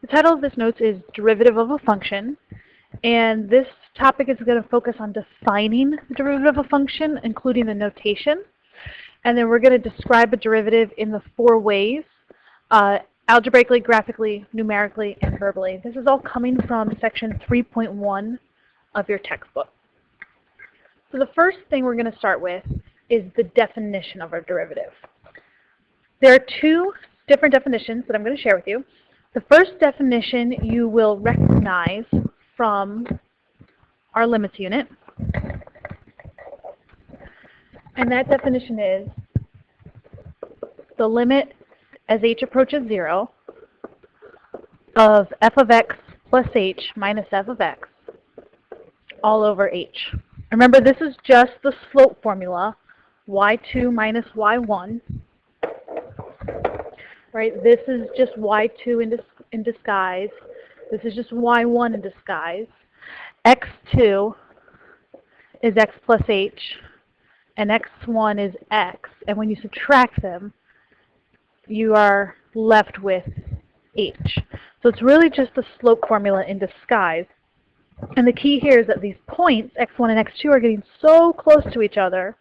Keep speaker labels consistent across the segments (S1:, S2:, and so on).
S1: The title of this notes is Derivative of a Function, and this topic is going to focus on defining the derivative of a function, including the notation, and then we're going to describe a derivative in the 4 ways, algebraically, graphically, numerically, and verbally. This is all coming from section 3.1 of your textbook. So the first thing we're going to start with is the definition of our derivative. There are 2 different definitions that I'm going to share with you. The first definition you will recognize from our limits unit, and that definition is the limit as h approaches 0 of f of x plus h minus f of x all over h. Remember, this is just the slope formula, y2 minus y1. Right? This is just y2 in disguise. This is just y1 in disguise. x2 is x plus h, and x1 is x. And when you subtract them, you are left with h. So it's really just the slope formula in disguise. And the key here is that these points, x1 and x2, are getting so close to each other.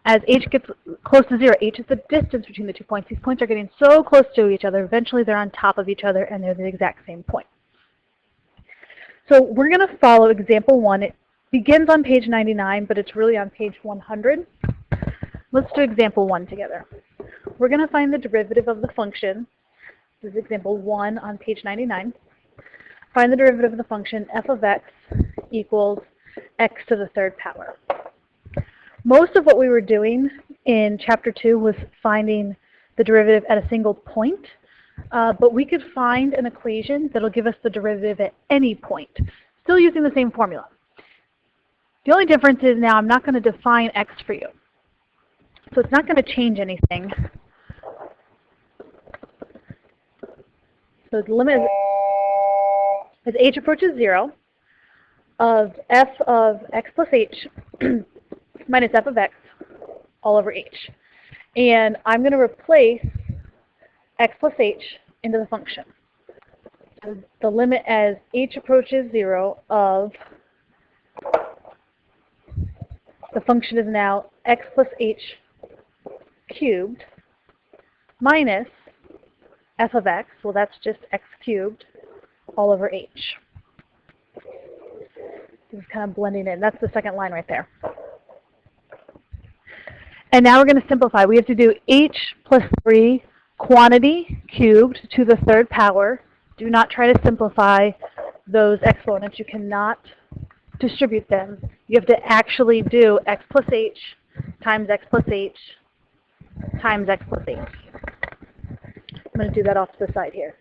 S1: As h gets close to 0, h is the distance between the 2 points. These points are getting so close to each other, eventually they're on top of each other and they're the exact same point. So we're going to follow example 1. It begins on page 99, but it's really on page 100. Let's do example 1 together. We're going to find the derivative of the function. This is example 1 on page 99. Find the derivative of the function f of x equals x to the 3rd power. Most of what we were doing in chapter 2 was finding the derivative at a single point, but we could find an equation that will give us the derivative at any point, still using the same formula. The only difference is now I'm not going to define x for you. So it's not going to change anything. So the limit as h approaches 0 of f of x plus h minus f of x all over h. And I'm going to replace x plus h into the function. So the limit as h approaches 0 of the function is now x plus h cubed minus f of x, well that's just x cubed all over h. This is kind of blending in. That's the second line right there. And now we're going to simplify. We have to do h plus 3 quantity cubed to the 3rd power. Do not try to simplify those exponents. You cannot distribute them. You have to actually do x plus h times x plus h times x plus h. I'm going to do that off to the side here.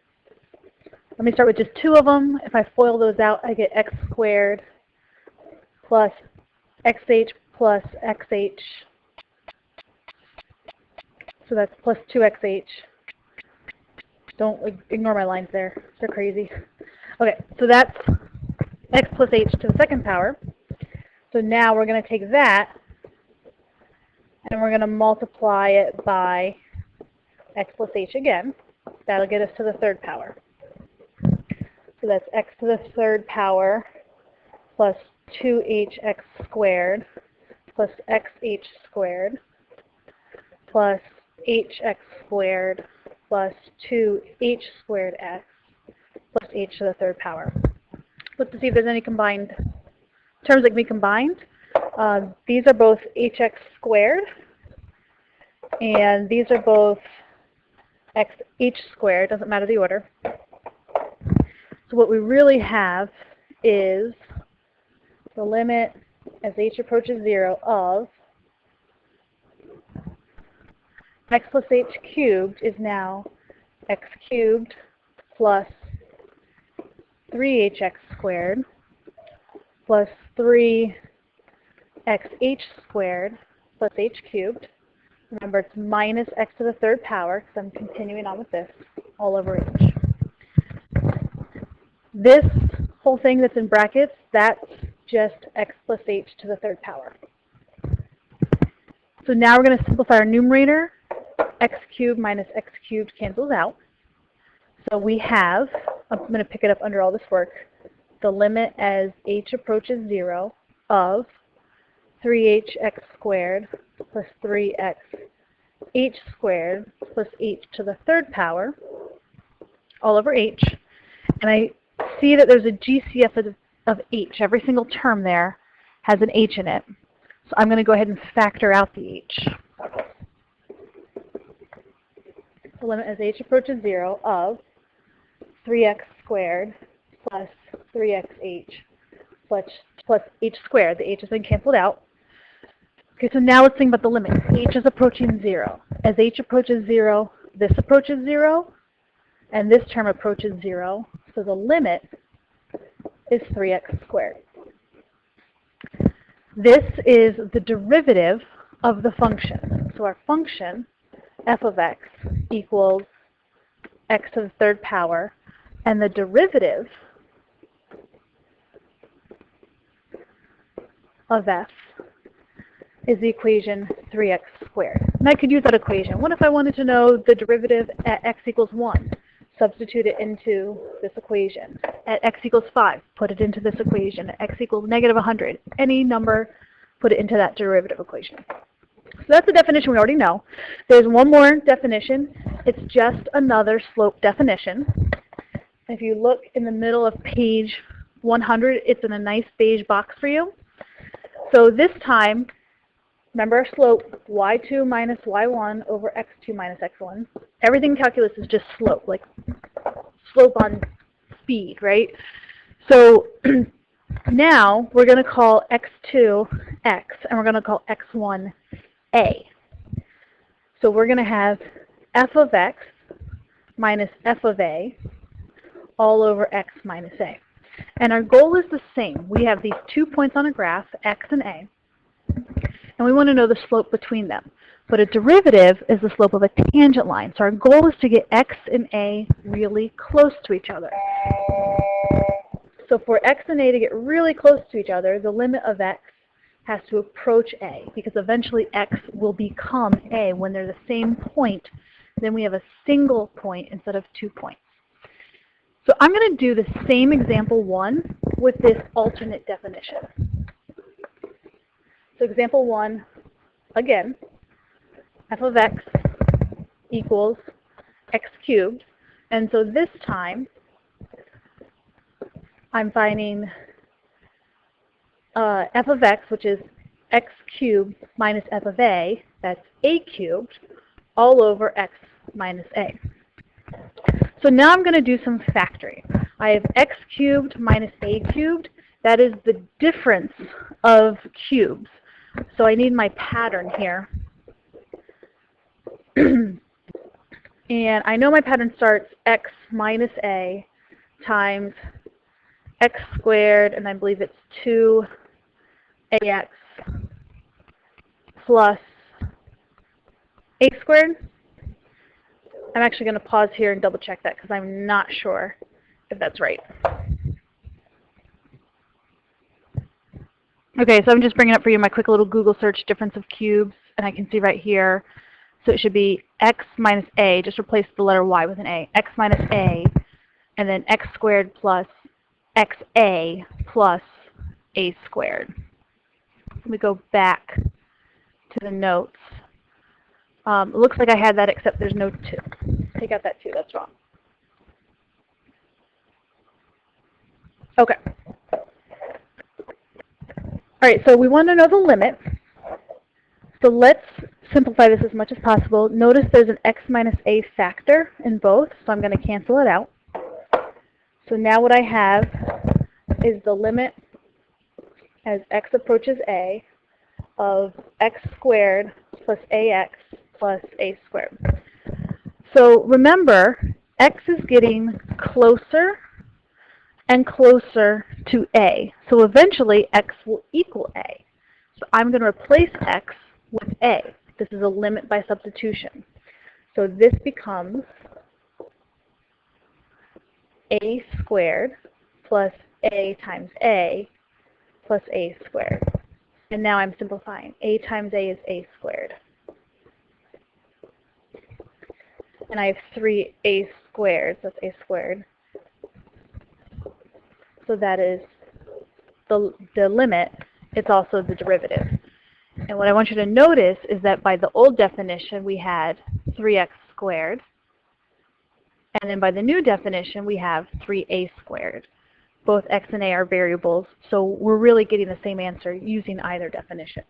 S1: Let me start with just 2 of them. If I FOIL those out, I get x squared plus xh plus xh. So that's plus 2xh. Don't ignore my lines there. They're crazy. Okay, so that's x plus h to the 2nd power. So now we're going to take that and we're going to multiply it by x plus h again. That'll get us to the 3rd power. So that's x to the 3rd power plus 2hx squared plus xh squared plus hx squared plus 2h squared x plus h to the 3rd power. Look to see if there's any combined terms that can be combined. These are both hx squared, and these are both xh squared. Doesn't matter the order. So what we really have is the limit as h approaches 0 of x plus h cubed is now x cubed plus 3hx squared plus 3xh squared plus h cubed. Remember, it's minus x to the 3rd power, because I'm continuing on with this, all over h. This whole thing that's in brackets, that's just x plus h to the 3rd power. So now we're going to simplify our numerator. X cubed minus x cubed cancels out. So we have I'm going to pick it up under all this work. The limit as h approaches 0 of 3hx squared plus 3x h squared plus h to the third power all over h. And I see that there's a GCF of h. Every single term there has an h in it. So I'm going to go ahead and factor out the h. The limit as h approaches 0 of 3x squared plus 3xh plus h squared. The h has been canceled out. Okay, so now let's think about the limit. H is approaching 0. As h approaches 0, this approaches 0, and this term approaches 0. So the limit is 3x squared. This is the derivative of the function. So our function, f of x, equals x to the third power, and the derivative of f is the equation 3x squared. And I could use that equation. What if I wanted to know the derivative at x equals 1? Substitute it into this equation. At x equals 5, put it into this equation. At x equals negative 100, any number, put it into that derivative equation. So that's the definition we already know. There's one more definition. It's just another slope definition. If you look in the middle of page 100, it's in a nice beige box for you. So this time, remember our slope, y2 minus y1 over x2 minus x1. Everything in calculus is just slope, like slope on speed, right? So now we're going to call x2 x, and we're going to call x1 a. So we're going to have f of x minus f of a all over x minus a. And our goal is the same. We have these 2 points on a graph, x and a, and we want to know the slope between them. But a derivative is the slope of a tangent line. So our goal is to get x and a really close to each other. So for x and a to get really close to each other, the limit of x has to approach a, because eventually x will become a. When they're the same point, then we have a single point instead of 2 points. So I'm going to do the same example 1 with this alternate definition. So example 1, again, f of x equals x cubed. And so this time, I'm finding f of x, which is x cubed minus f of a, that's a cubed, all over x minus a. So now I'm going to do some factoring. I have x cubed minus a cubed. That is the difference of cubes. So I need my pattern here. And I know my pattern starts x minus a times x squared, and I believe it's 2ax plus a squared. I'm actually going to pause here and double check that because I'm not sure if that's right. Okay, so I'm just bringing up for you my quick little Google search difference of cubes, and I can see right here. So it should be x minus a, just replace the letter y with an a, x minus a, and then x squared plus xa plus a squared. Let me go back to the notes. It looks like I had that, except there's no 2. Take out that 2, that's wrong. Okay. All right, so we want to know the limit. So let's simplify this as much as possible. Notice there's an x minus a factor in both, so I'm going to cancel it out. So now what I have is the limit as x approaches a of x squared plus ax plus a squared. So remember, x is getting closer and closer to a. So eventually x will equal a. So I'm going to replace x with a. This is a limit by substitution. So this becomes a squared plus a times a plus a squared. And now I'm simplifying. A times a is a squared. And I have 3 a squared, so that's a squared, so that is the limit, it's also the derivative. And what I want you to notice is that by the old definition, we had 3x squared. And then by the new definition, we have 3a squared. Both x and a are variables, so we're really getting the same answer using either definition.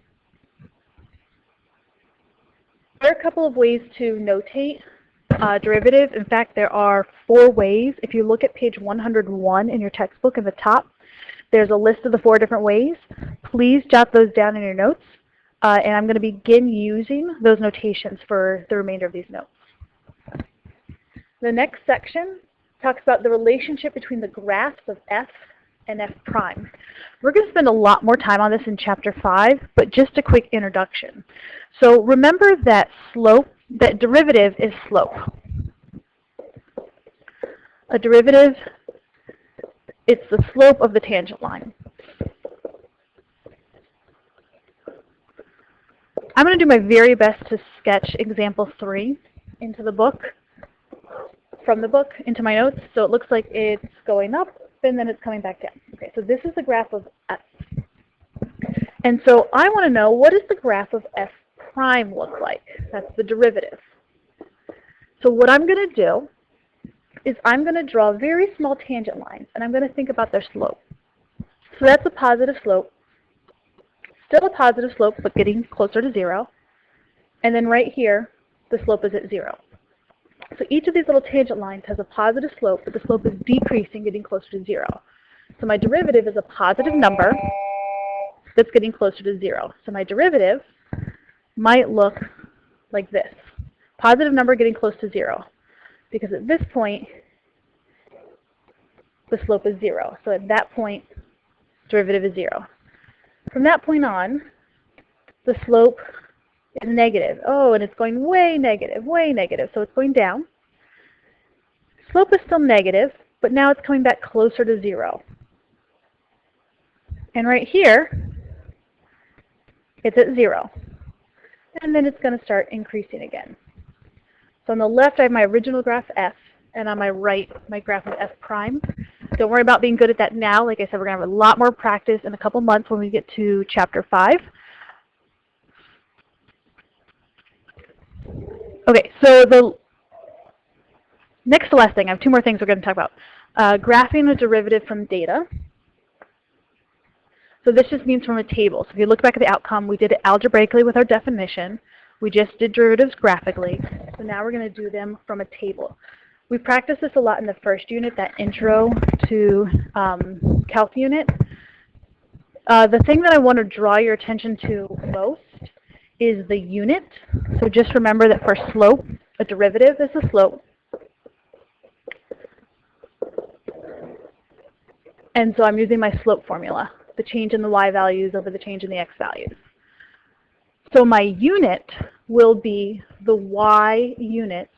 S1: There are a couple of ways to notate derivative. In fact, there are 4 ways. If you look at page 101 in your textbook in the top, there's a list of the 4 different ways. Please jot those down in your notes, and I'm going to begin using those notations for the remainder of these notes. The next section talks about the relationship between the graphs of f and f prime. We're going to spend a lot more time on this in chapter 5, but just a quick introduction. So remember that derivative is slope. A derivative, it's the slope of the tangent line. I'm going to do my very best to sketch example 3 into the book, from the book into my notes, so it looks like it's going up and then it's coming back down. Okay, so this is the graph of f. And so I want to know, what does the graph of f prime look like? That's the derivative. So what I'm going to do is I'm going to draw very small tangent lines, and I'm going to think about their slope. So that's a positive slope. Still a positive slope, but getting closer to 0. And then right here, the slope is at 0. So each of these little tangent lines has a positive slope, but the slope is decreasing, getting closer to 0. So my derivative is a positive number that's getting closer to 0. So my derivative might look like this. Positive number getting close to 0. Because at this point, the slope is 0. So at that point, derivative is 0. From that point on, the slope is negative. Oh, and it's going way negative, way negative. So it's going down. Slope is still negative, but now it's coming back closer to 0. And right here, it's at 0. And then it's going to start increasing again. So on the left, I have my original graph f, and on my right, my graph of f prime. Don't worry about being good at that now. Like I said, we're going to have a lot more practice in a couple months when we get to chapter 5. Okay, so the next to last thing, I have 2 more things we're going to talk about. Graphing a derivative from data. So this just means from a table. So if you look back at the outcome, we did it algebraically with our definition. We just did derivatives graphically. So now we're going to do them from a table. We practiced this a lot in the first unit, that intro to calc unit. The thing that I want to draw your attention to most is the unit. So just remember that for slope, a derivative is a slope. And so I'm using my slope formula, the change in the y values over the change in the x values. So my unit will be the y units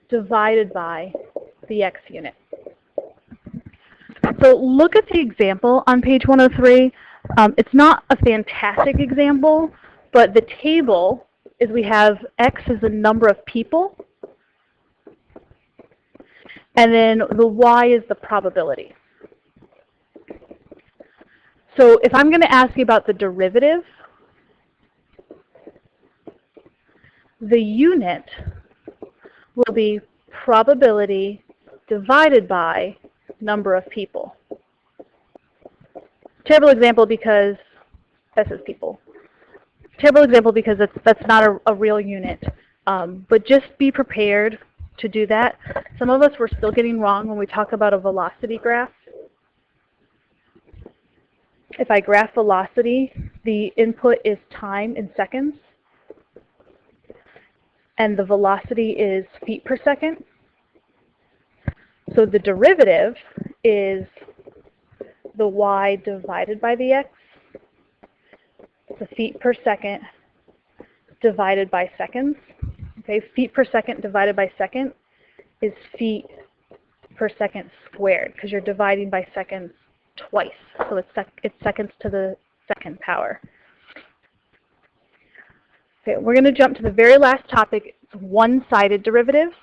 S1: divided by the x unit. So look at the example on page 103. It's not a fantastic example, but the table is we have x as the number of people, and then the y is the probability. So if I'm going to ask you about the derivative, the unit will be probability divided by number of people. Terrible example because that says people. Terrible example because that's not a real unit. But just be prepared to do that. Some of us were still getting wrong when we talk about a velocity graph. If I graph velocity, the input is time in seconds, and the velocity is feet per second. So the derivative is the y divided by the x, the feet per second divided by seconds. Okay, feet per second divided by second is feet per second squared, because you're dividing by seconds twice. So it's seconds to the second power. Okay, we're going to jump to the very last topic. It's one-sided derivatives.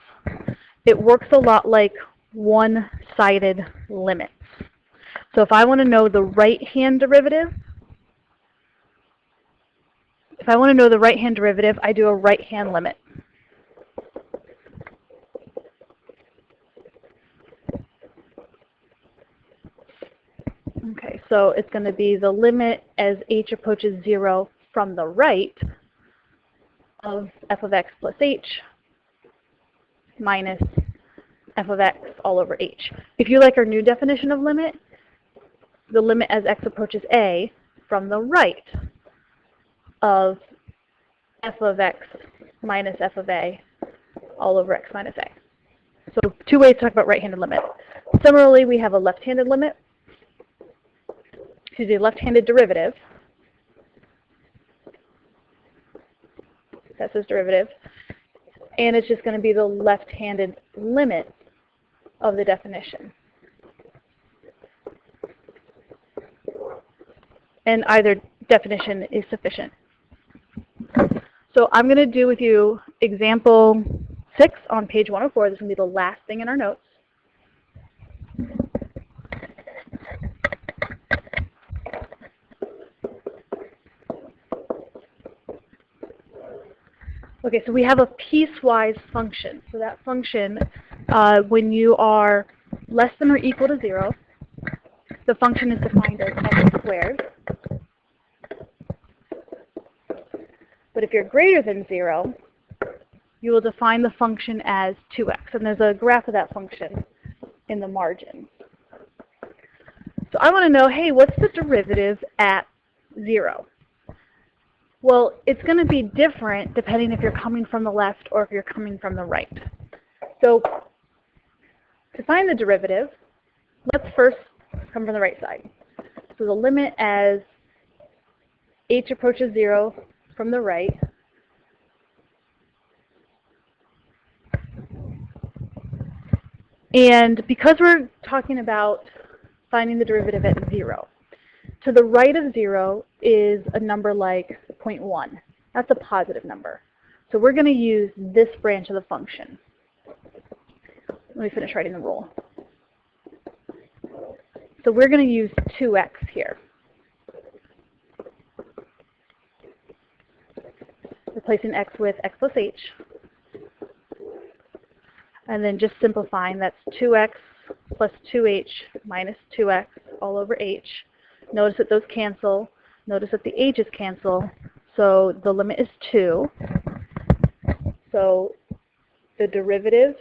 S1: It works a lot like one-sided limits. So if I want to know the right-hand derivative, I do a right-hand limit. Okay, so it's going to be the limit as h approaches 0 from the right of f of x plus h minus f of x all over h. If you like our new definition of limit, the limit as x approaches a from the right of f of x minus f of a all over x minus a. So two ways to talk about right-handed limit. Similarly, we have a left-handed limit, left-handed derivative. That's its derivative. And it's just going to be the left-handed limit of the definition. And either definition is sufficient. So I'm going to do with you example 6 on page 104. This is going to be the last thing in our notes. Okay, so we have a piecewise function. So that function, when you are less than or equal to 0, the function is defined as x squared. But if you're greater than 0, you will define the function as 2x. And there's a graph of that function in the margin. So I want to know, hey, what's the derivative at 0? Well, it's going to be different depending if you're coming from the left or if you're coming from the right. So to find the derivative, let's first come from the right side. So the limit as h approaches 0 from the right and because we're talking about finding the derivative at 0, to the right of 0 is a number like 0.1. That's a positive number. So we're going to use this branch of the function. Let me finish writing the rule. So we're going to use 2x here. Replacing x with x plus h. And then just simplifying, that's 2x plus 2h minus 2x all over h. Notice that those cancel. Notice that the h's cancel. So the limit is 2. So the derivative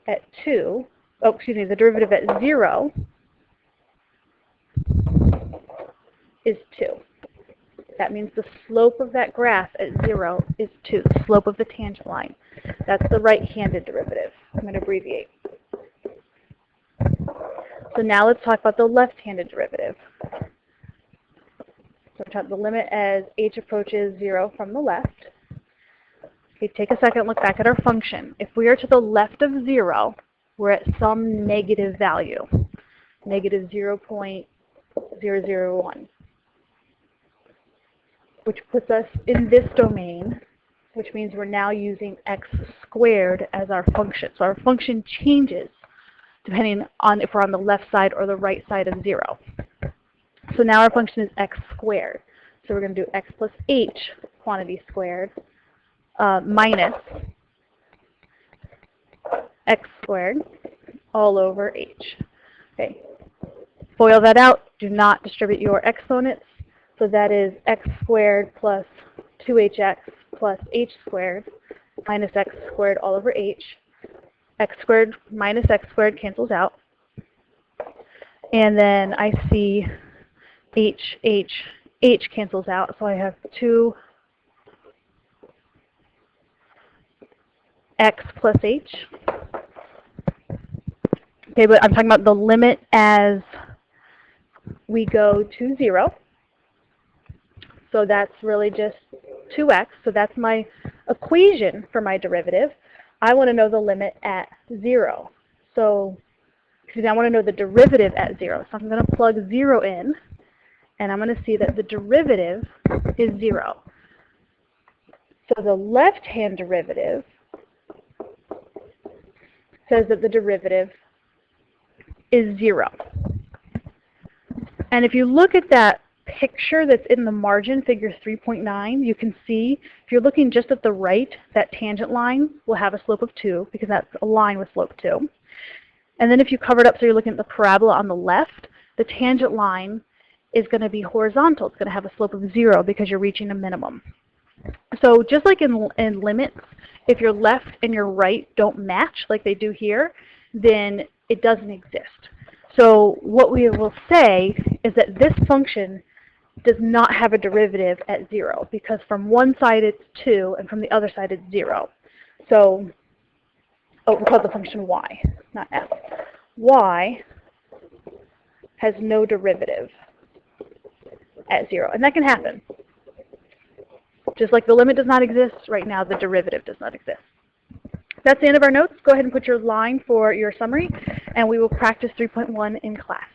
S1: at the derivative at 0 is 2. That means the slope of that graph at 0 is 2, the slope of the tangent line. That's the right-handed derivative. I'm going to abbreviate. So now let's talk about the left-handed derivative. So we're talking the limit as h approaches 0 from the left. Okay, take a second, look back at our function. If we are to the left of 0, we're at some negative value, negative 0.001, which puts us in this domain, which means we're now using x squared as our function. So our function changes depending on if we're on the left side or the right side of 0. So now our function is x squared. So we're going to do x plus h quantity squared minus x squared all over h. Okay. FOIL that out. Do not distribute your exponents. So that is x squared plus 2hx plus h squared minus x squared all over h. X squared minus x squared cancels out. And then I see h cancels out. So I have 2x plus h. Okay, but I'm talking about the limit as we go to 0. So that's really just 2x. So that's my equation for my derivative. I want to know the limit at 0. So I want to know the derivative at 0. So I'm going to plug 0 in, and I'm going to see that the derivative is 0. So the left-hand derivative says that the derivative is 0. And if you look at that picture that's in the margin, figure 3.9, you can see, if you're looking just at the right, that tangent line will have a slope of 2 because that's a line with slope 2. And then if you cover it up so you're looking at the parabola on the left, the tangent line is going to be horizontal. It's going to have a slope of 0 because you're reaching a minimum. So just like in limits, if your left and your right don't match like they do here, then it doesn't exist. So what we will say is that this function does not have a derivative at 0 because from one side it's 2 and from the other side it's 0. So, we'll call the function y, not f. Y has no derivative at 0, and that can happen. Just like the limit does not exist, right now the derivative does not exist. That's the end of our notes. Go ahead and put your line for your summary, and we will practice 3.1 in class.